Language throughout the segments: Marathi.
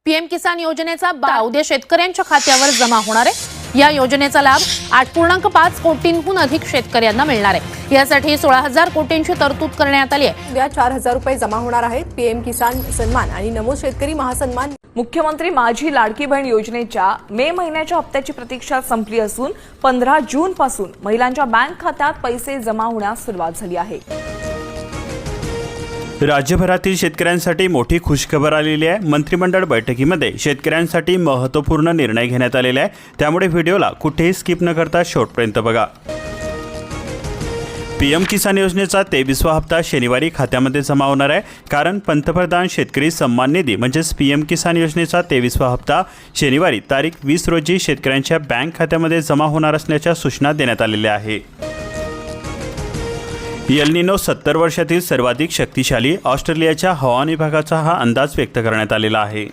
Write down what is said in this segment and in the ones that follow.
पीएम किसान योजनेचा उद्या शेतकऱ्यांच्या खात्यावर जमा होणार आहे। या योजनेचा लाभ 8.5 कोटींहून अधिक शेतकऱ्यांना मिळणार आहे। यासाठी 16,000 कोटींची तरतूद करण्यात आली आहे। उद्या 4,000 रुपये जमा होणार आहेत। पीएम किसान सन्मान आणि नमो शेतकरी महासन्मान। मुख्यमंत्री माझी लाडकी बहीण योजनेच्या मे महिन्याच्या हप्त्याची प्रतीक्षा संपली असून 15 जून पासून महिलांच्या बँक खात्यात पैसे जमा होण्यास सुरुवात झाली आहे। राज्यभरातील शेतकऱ्यांसाठी मोठी खुशखबर आलेली आहे। मंत्रिमंडळ बैठकीमध्ये शेतकऱ्यांसाठी महत्त्वपूर्ण निर्णय घेण्यात आलेले आहे, त्यामुळे व्हिडिओला कुठेही स्किप न करता शेवटपर्यंत बघा। पीएम किसान योजनेचा 23वा हप्ता शनिवारी खात्यामध्ये जमा होणार आहे, कारण पंतप्रधान शेतकरी सन्मान निधी म्हणजेच पीएम किसान योजनेचा 23वा हप्ता शनिवारी तारीख 20 रोजी शेतकऱ्यांच्या बँक खात्यामध्ये जमा होणार असल्याच्या सूचना देण्यात आलेल्या आहे। एल निनो 70 वर्षातील सर्वाधिक शक्तिशाली ऑस्ट्रेलियाच्या हवामान विभागाचा हा अंदाज व्यक्त करण्यात आलेला आहे।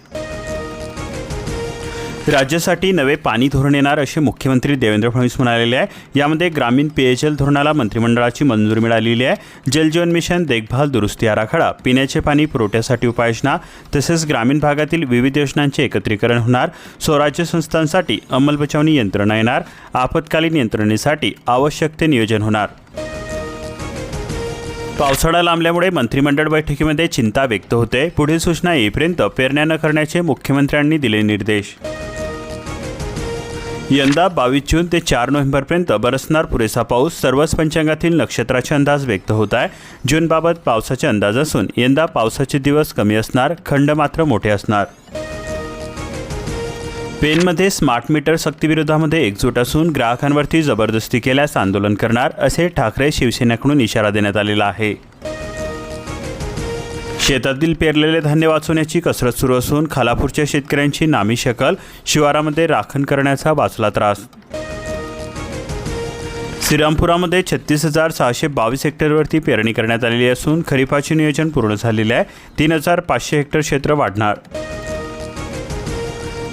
राज्यासाठी नवे पाणी धोरण येणार असे मुख्यमंत्री देवेंद्र फडणवीस म्हणालेले आहे। यामध्ये ग्रामीण पेयजल धोरणाला मंत्रिमंडळाची मंजुरी मिळालेली आहे। जल जीवन मिशन देखभाल दुरुस्ती आराखडा, पिण्याचे पाणी पुरवठ्यासाठी उपाययोजना तसेच ग्रामीण भागातील विविध योजनांचे एकत्रीकरण होणार। स्वराज्य संस्थांसाठी अंमलबजावणी यंत्रणा येणार। आपत्कालीन यंत्रणेसाठी आवश्यक ते नियोजन होणार। पावसाळा लांबल्यामुळे मंत्रिमंडळ बैठकीमध्ये चिंता व्यक्त होते। पुढील सूचना येईपर्यंत पेरण्या न करण्याचे मुख्यमंत्र्यांनी दिले निर्देश। यंदा 22 जून ते 4 नोव्हेंबरपर्यंत बरसणार पुरेसा पाऊस। सर्वच पंचांगातील नक्षत्राचे अंदाज व्यक्त होत आहे। जूनबाबत पावसाचे अंदाज असून यंदा पावसाचे दिवस कमी असणार, खंड मात्र मोठे असणार। पेनमध्ये स्मार्ट मीटर सक्तीविरोधामध्ये एकजूट असून ग्राहकांवरती जबरदस्ती केल्यास आंदोलन करणार असे ठाकरे शिवसेनेकडून इशारा देण्यात आलेला आहे। शेतातील पेरलेले धान्य वाचवण्याची कसरत सुरू असून खालापूरच्या शेतकऱ्यांची नामी शकल, शिवारामध्ये राखण करण्याचा वाचला त्रास। श्रीरामपुरामध्ये 36,622 हेक्टरवरती पेरणी करण्यात आलेली असून खरीपाचे नियोजन पूर्ण झालेले आहे। 3,500 हेक्टर क्षेत्र वाढणार।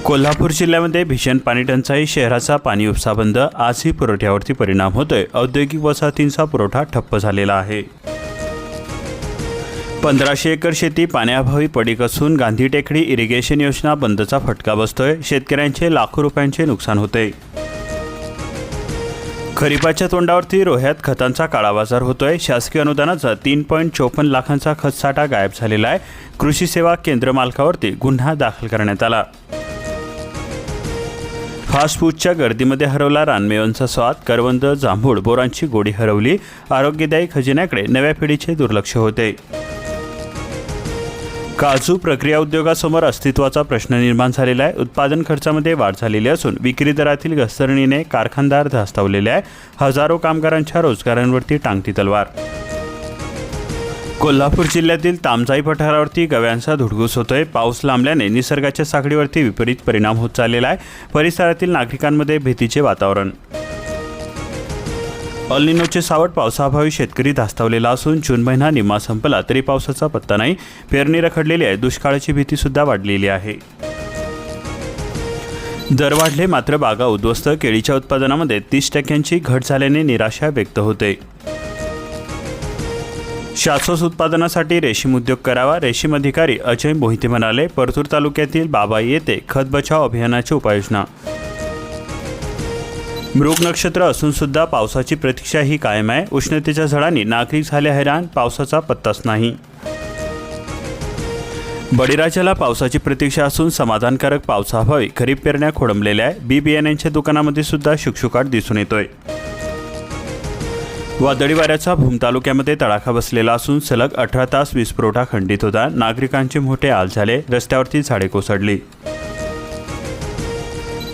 कोल्हापूर जिल्ह्यामध्ये भीषण पाणी टंचाई, शहराचा पाणी उपसा बंद, आजही पुरवठ्यावरती परिणाम होतोय। औद्योगिक वसाहतींचा पुरवठा ठप्प झालेला आहे। 1500 एकर शेती पाण्याअभावी पडीक असून गांधी टेकडी इरिगेशन योजना बंदचा फटका बसतोय। शेतकऱ्यांचे लाखो रुपयांचे नुकसान होते। खरीपाच्या तोंडावरती रोह्यात खतांचा काळाबाजार होतोय। शासकीय अनुदानाचा 3.54 लाखांचा खतसाठा गायब झालेला आहे। कृषी सेवा केंद्र मालकावरती गुन्हा दाखल करण्यात आला। फास्ट फूडच्या गर्दीमध्ये हरवला रानमेवांचा स्वाद, करवंद, जांभूळ, बोरांची गोडी हरवली। आरोग्यदायी खजिन्याकडे नव्या पिढीचे दुर्लक्ष होते। काजू प्रक्रिया उद्योगासमोर अस्तित्वाचा प्रश्न निर्माण झालेला आहे। उत्पादन खर्चामध्ये वाढ झालेली असून विक्री दरातील घसरणीने कारखानदार धास्तावलेले आहे। हजारो कामगारांच्या रोजगारांवरती टांगती तलवार। कोल्हापूर जिल्ह्यातील तामजाई पठारावरती गव्यांचा धुडगूस होतोय। पाऊस लांबल्याने निसर्गाच्या साखळीवरती विपरीत परिणाम होत चाललेला आहे। परिसरातील नागरिकांमध्ये भीतीचे वातावरण। एल निनोचे सावट पावसाअभावी शेतकरी धास्तावलेला असून जून महिना निम्मा संपला तरी पावसाचा पत्ता नाही। पेरणी रखडलेली आहे। दुष्काळाची भीती सुद्धा वाढलेली आहे। दर वाढले मात्र बागा उद्ध्वस्त। केळीच्या उत्पादनामध्ये 30% घट झाल्याने निराशा व्यक्त होते। शाश्वत उत्पादनासाठी रेशीम उद्योग करावा, रेशीम अधिकारी अजय मोहिते म्हणाले। परतूर तालुक्यातील बाबाई येथे खत बचाव अभियानाची उपाययोजना। मृग नक्षत्र असून सुद्धा पावसाची प्रतीक्षा ही कायम आहे। उष्णतेच्या झळांनी नागरिक झाले हैराण, पावसाचा पत्ताच नाही। बळीराजाला पावसाची प्रतीक्षा असून समाधानकारक पावसाअभावी खरीप पेरण्या खोळंबलेल्या आहे। बी बियाण्यांच्या दुकानामध्ये सुद्धा शुकशुकाट दिसून येतोय। वादळी वाऱ्याचा भूम तालुक्यामध्ये तडाखा बसलेला असून सलग 18 तास वीज पुरवठा खंडित होता। नागरिकांचे मोठे हाल झाले। रस्त्यावरती झाडे कोसळली।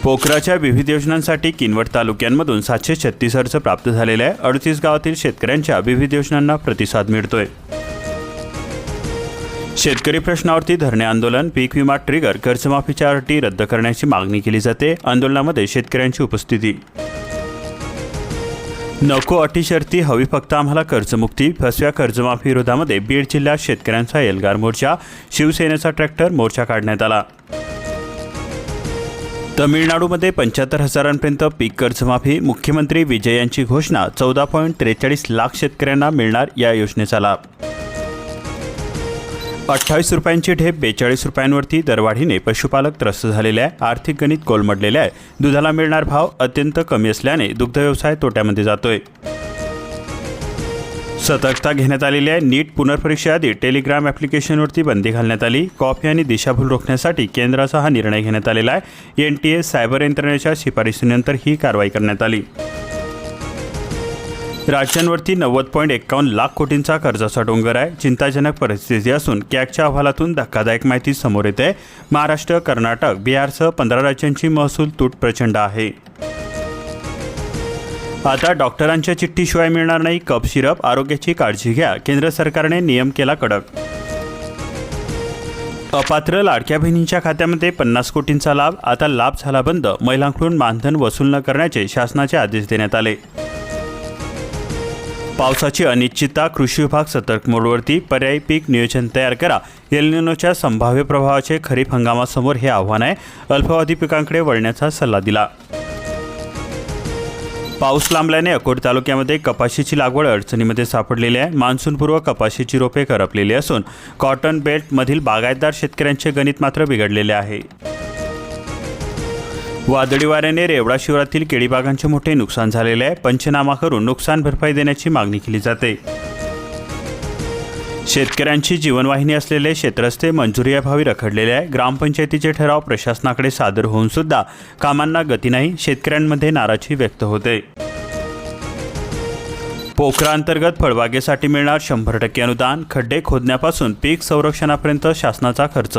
पोखराच्या विविध योजनांसाठी किनवट तालुक्यांमधून 736 अर्ज प्राप्त झालेले आहे। 38 गावातील शेतकऱ्यांच्या विविध योजनांना प्रतिसाद मिळतोय। शेतकरी प्रश्नावरती धरणे आंदोलन, पीक विमा ट्रिगर, कर्जमाफीच्या अटी रद्द करण्याची मागणी केली जाते। आंदोलनामध्ये शेतकऱ्यांची उपस्थिती। नको अटी शर्ती, हवी फक्त आम्हाला कर्जमुक्ती। फसव्या कर्जमाफी विरोधामध्ये बीड जिल्ह्यात शेतकऱ्यांचा एल्गार मोर्चा, शिवसेनेचा ट्रॅक्टर मोर्चा काढण्यात आला। तमिळनाडूमध्ये 75,000पर्यंत पीक कर्जमाफी, मुख्यमंत्री विजय यांची घोषणा। 14.43 लाख शेतकऱ्यांना मिळणार या योजनेचा लाभ। 28 रुपयांची ढेप 42 रुपयांवरती दरवाढीने पशुपालक त्रस्त झालेले आहे. आर्थिक गणित कोलमडलेले आहे. दुधाला मिळणार भाव अत्यंत कमी असल्याने दुग्ध व्यवसाय तोट्यामध्ये जातोय. सतर्कता घेण्यात आलेली आहे. नीट पुनर्परीक्षा आधी टेलिग्राम ॲप्लिकेशनवरती बंदी घालण्यात आली. कॉपी आणि दिशाभूल रोखण्यासाठी केंद्राचा हा निर्णय घेण्यात आलेला आहे. NTA सायबर यंत्रणेच्या शिफारशीनंतर ही कारवाई करण्यात आली. राज्यांवरती 90.51 लाख कोटींचा कर्जाचा डोंगर आहे. चिंताजनक परिस्थिती असून कॅगच्या अहवालातून धक्कादायक माहिती समोर येते. महाराष्ट्र, कर्नाटक, बिहारसह 15 राज्यांची महसूल तूट प्रचंड आहे. आता डॉक्टरांच्या चिठ्ठीशिवाय मिळणार नाही कप सिरप. आरोग्याची काळजी घ्या. केंद्र सरकारने नियम केला कडक. अपात्र लाडक्या बहिणींच्या खात्यामध्ये 50 कोटींचा लाभ. आता लाभ झाला बंद. महिलांकडून मानधन वसूल न करण्याचे शासनाचे आदेश देण्यात आले. पावसाची अनिश्चितता. कृषी विभाग सतर्क मोडवरती. पर्यायी पीक नियोजन तयार करा. एल निनोच्या संभाव्य प्रभावाचे खरीप हंगामासमोर हे आव्हान आहे. अल्पावधी पिकांकडे वळण्याचा सल्ला दिला. पाऊस लांबल्याने अकोट तालुक्यामध्ये कपाशीची लागवड अडचणीमध्ये सापडलेली आहे. मान्सूनपूर्व कपाशीची रोपे करपलेली असून कॉटन बेल्टमधील बागायतदार शेतकऱ्यांचे गणित मात्र बिघडलेले आहे. वादळी वाऱ्याने रेवडा शिवारातील केळीबागांचे मोठे नुकसान झालेले आहे. पंचनामा करून नुकसान भरपाई देण्याची मागणी केली जाते. शेतकऱ्यांची जीवनवाहिनी असलेले शेतरस्ते मंजुरीअभावी रखडलेले आहे. ग्रामपंचायतीचे ठराव प्रशासनाकडे सादर होऊन सुद्धा कामांना गती नाही. शेतकऱ्यांमध्ये नाराजी व्यक्त होते. पोखरा अंतर्गत फळबागेसाठी मिळणार 100% अनुदान. खड्डे खोदण्यापासून पीक संरक्षणापर्यंत शासनाचा खर्च.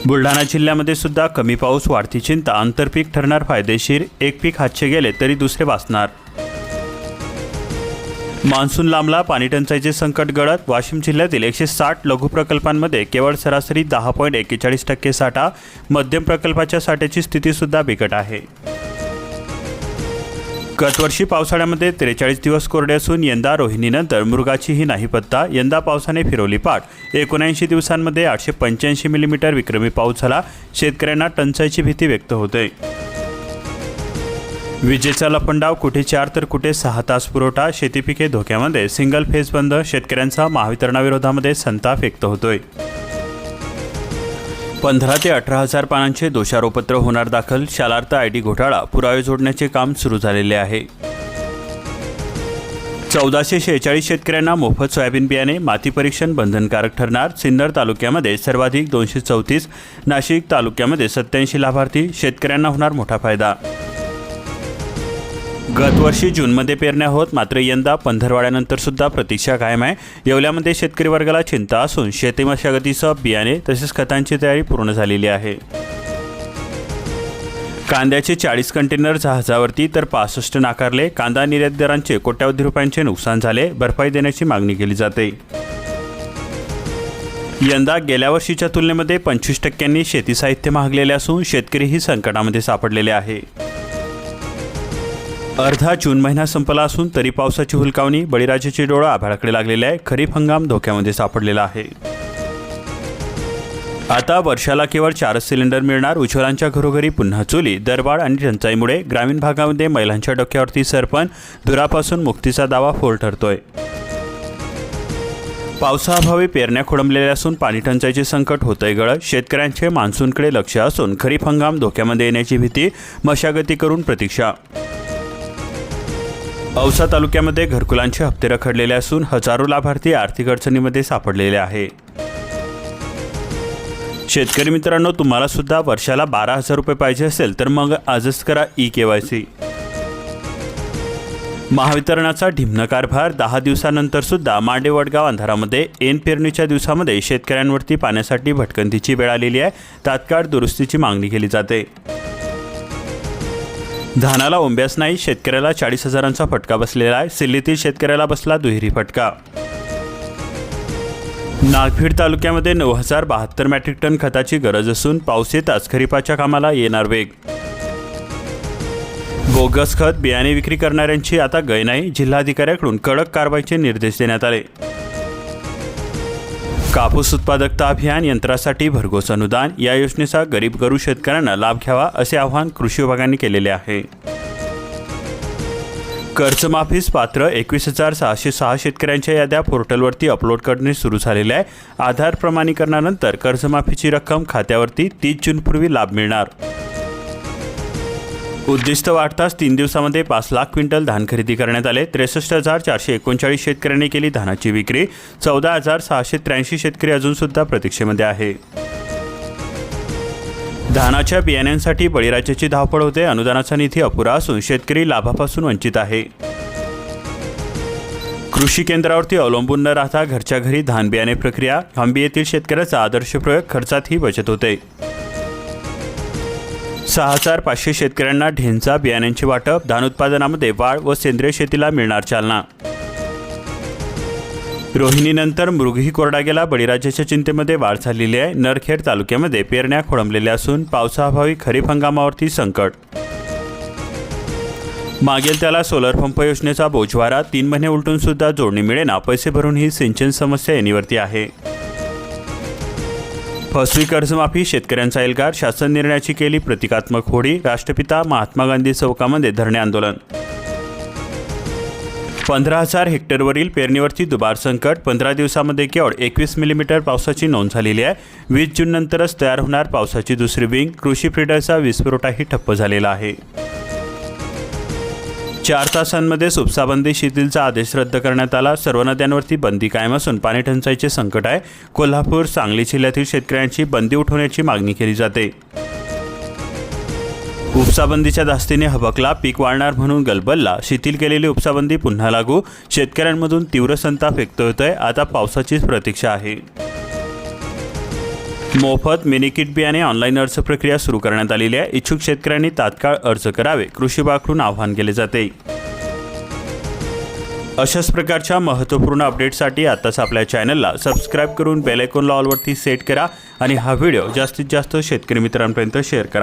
बुलढाणा जिल्ह्यामध्ये सुद्धा कमी पाऊस, वाढती चिंता. आंतरपीक ठरणार फायदेशीर. एक पीक हातचे गेले तरी दुसरे वाचणार. मान्सून लांबला. पाणी टंचाईचे संकट गडद. वाशिम जिल्ह्यातील 160 लघु प्रकल्पांमध्ये केवळ सरासरी 10.41% साठा. मध्यम प्रकल्पाच्या साठ्याची स्थितीसुद्धा बिकट आहे. गतवर्षी पावसाळ्यामध्ये 43 दिवस कोरडे असून यंदा रोहिणीनंतर मृगाचीही नाही पत्ता. यंदा पावसाने फिरवली पाठ. 79 दिवसांमध्ये 885 मिलीमीटर विक्रमी पाऊस झाला. शेतकऱ्यांना टंचाईची भीती व्यक्त होते. विजेचा लपंडाव. कुठे 4 तर कुठे 6 तास पुरवठा. शेतीपिके धोक्यामध्ये. सिंगल फेज बंद. शेतकऱ्यांचा महावितरणाविरोधामध्ये संताप व्यक्त होतोय. 15 ते 18 हजार पानांचे दोषारोपत्र होणार दाखल. शालार्थ ID घोटाळा. पुरावे जोडण्याचे काम सुरू झालेले आहे. 1446 शेतकऱ्यांना मोफत सोयाबीन बियाणे. माती परीक्षण बंधनकारक ठरणार. सिन्नर तालुक्यामध्ये सर्वाधिक 234. नाशिक तालुक्यामध्ये 87 लाभार्थी. शेतकऱ्यांना होणार मोठा फायदा. गतवर्षी जूनमध्ये पेरण्या होत, मात्र यंदा पंधरवाड्यानंतर सुद्धा प्रतीक्षा कायम आहे. येवल्यामध्ये शेतकरी वर्गाला चिंता असून शेती मशागतीसह बियाणे तसेच खतांची तयारी पूर्ण झालेली आहे. कांद्याचे 40 कंटेनर जहाजावरती तर 65 नाकारले. कांदा निर्यातदारांचे कोट्यावधी रुपयांचे नुकसान झाले. भरपाई देण्याची मागणी केली जाते. यंदा गेल्या वर्षीच्या तुलनेमध्ये 25% शेती साहित्य महागलेले असून शेतकरीही संकटामध्ये सापडलेले आहे. अर्धा जून महिना संपला असून तरी पावसाची हुलकावणी. बळीराजाचे डोळं आभाळाकडे लागलेले आहे. खरीप हंगाम धोक्यामध्ये सापडलेला आहे. आता वर्षाला केवळ 4 सिलेंडर मिळणार. उज्ज्वलांच्या घरोघरी पुन्हा चुली. दरवाढ आणि टंचाईमुळे ग्रामीण भागामध्ये महिलांच्या डोक्यावरती सरपण. धुरापासून मुक्तीचा दावा फोल ठरतोय. पावसाअभावी पेरण्या खोळंबलेल्या असून पाणी टंचाईचे संकट होतंय गळत. शेतकऱ्यांचे मान्सूनकडे लक्ष असून खरीप हंगाम धोक्यामध्ये येण्याची भीती. मशागती करून प्रतीक्षा. औसा तालुक्यामध्ये घरकुलांचे हप्ते रखडलेले असून हजारो लाभार्थी आर्थिक अडचणीमध्ये सापडलेले आहे. शेतकरी मित्रांनो, तुम्हाला सुद्धा वर्षाला 12,000 रुपये पाहिजे असेल तर मग आजच करा KYC. महावितरणाचा ढिम्न कारभार. 10 दिवसानंतर सुद्धा मांडे वडगाव अंधारामध्ये. ऐन पेरणीच्या दिवसामध्ये शेतकऱ्यांवरती पाण्यासाठी भटकंतीची वेळ आलेली आहे. तात्काळ दुरुस्तीची मागणी केली जाते. धानाला ओंब्यास नाही. शेतकऱ्याला 40,000चा फटका बसलेला आहे. सिल्लीतील शेतकऱ्याला बसला दुहेरी फटका. नागभीड तालुक्यामध्ये 9,072 मेट्रिक टन खताची गरज असून पाऊस येताच खरीपाच्या कामाला येणार वेग. बोगस खत बियाणे विक्री करणाऱ्यांची आता गय नाही. जिल्हाधिकाऱ्याकडून कडक कारवाईचे निर्देश देण्यात आले. कापूस उत्पादकता अभियान यंत्रासाठी भरघोस अनुदान. या योजनेचा गरीब गरू शेतकऱ्यांना लाभ घ्यावा असे आवाहन कृषी विभागाने केलेले आहे. कर्जमाफीस पात्र 21,606 शेतकऱ्यांच्या याद्या पोर्टलवरती अपलोड करणे सुरू झालेले आहे. आधार प्रमाणीकरणानंतर कर्जमाफीची रक्कम खात्यावरती 30 जूनपूर्वी लाभ मिळणार. उद्दिष्ट वाढताच 3 दिवसामध्ये 5 लाख क्विंटल धान खरेदी करण्यात आले. 63,439 शेतकऱ्यांनी केली धानाची विक्री. 14,683 शेतकरी अजूनसुद्धा प्रतीक्षेमध्ये आहे. धानाच्या बियाण्यांसाठी बळीराजाची धावपळ होते. अनुदानाचा निधी अपुरा असून शेतकरी लाभापासून वंचित आहे. कृषी केंद्रावरती अवलंबून न राहता घरच्या घरी धान बियाणे प्रक्रिया. आंबी येथील शेतकऱ्याचा आदर्श प्रयोग. खर्चातही बचत होते. 6,500 शेतकऱ्यांना ढेंचा बियाण्यांचे वाटप. धान उत्पादनामध्ये वाढ व सेंद्रिय शेतीला मिळणार चालना. रोहिणीनंतर मृगही कोरडा गेला. बळीराजाच्या चिंतेमध्ये वाढ झालेली आहे. नरखेड तालुक्यामध्ये पेरण्या खोळंबलेल्या असून पावसाअभावी खरीप हंगामावरती संकट. मागेल त्याला सोलर पंप योजनेचा बोजवारा. 3 महिने उलटून सुद्धा जोडणी मिळेना. पैसे भरून ही सिंचन समस्या ऐनीवरती आहे. फसवी कर्जमाफी शेतकऱ्यांचा एल्गार. शासन निर्णयाची केली प्रतिकात्मक होळी. राष्ट्रपिता महात्मा गांधी चौकामध्ये धरणे आंदोलन. 15,000 हेक्टरवरील पेरणीवरती दुबार संकट. 15 दिवसामध्ये केवळ 21 मिलीमीटर पावसाची नोंद झालेली आहे. 20 जूननंतरच तयार होणार पावसाची दुसरी विंग. कृषी फीडरचा वीजपुरवठाही ठप्प झालेला आहे. 4 तासांमध्ये उपसाबंदी शिथिलचा आदेश रद्द करण्यात आला. सर्व नद्यांवरती बंदी कायम असून पाणीटंचाईचे संकट आहे. कोल्हापूर, सांगली जिल्ह्यातील शेतकऱ्यांची बंदी उठवण्याची मागणी केली जाते. उपसाबंदीच्या धास्तीने हबकला. पीक वाढणार म्हणून गलबलला. शिथिल केलेली उपसाबंदी पुन्हा लागू. शेतकऱ्यांमधून तीव्र संताप व्यक्त होतोय. आता पावसाचीच प्रतीक्षा आहे. मोफत मिनी किट बियाणे ऑनलाईन अर्ज प्रक्रिया सुरू करण्यात आलेली आहे. इच्छुक शेतकऱ्यांनी तात्काळ अर्ज करावे. कृषी विभागाकडून आवाहन केले जाते. अशाच प्रकारच्या महत्त्वपूर्ण अपडेट्ससाठी आताच आपल्या चॅनलला सबस्क्राईब करून बेल आयकॉनला ऑलवरती सेट करा आणि हा व्हिडिओ जास्तीत जास्त शेतकरी मित्रांपर्यंत शेअर करा.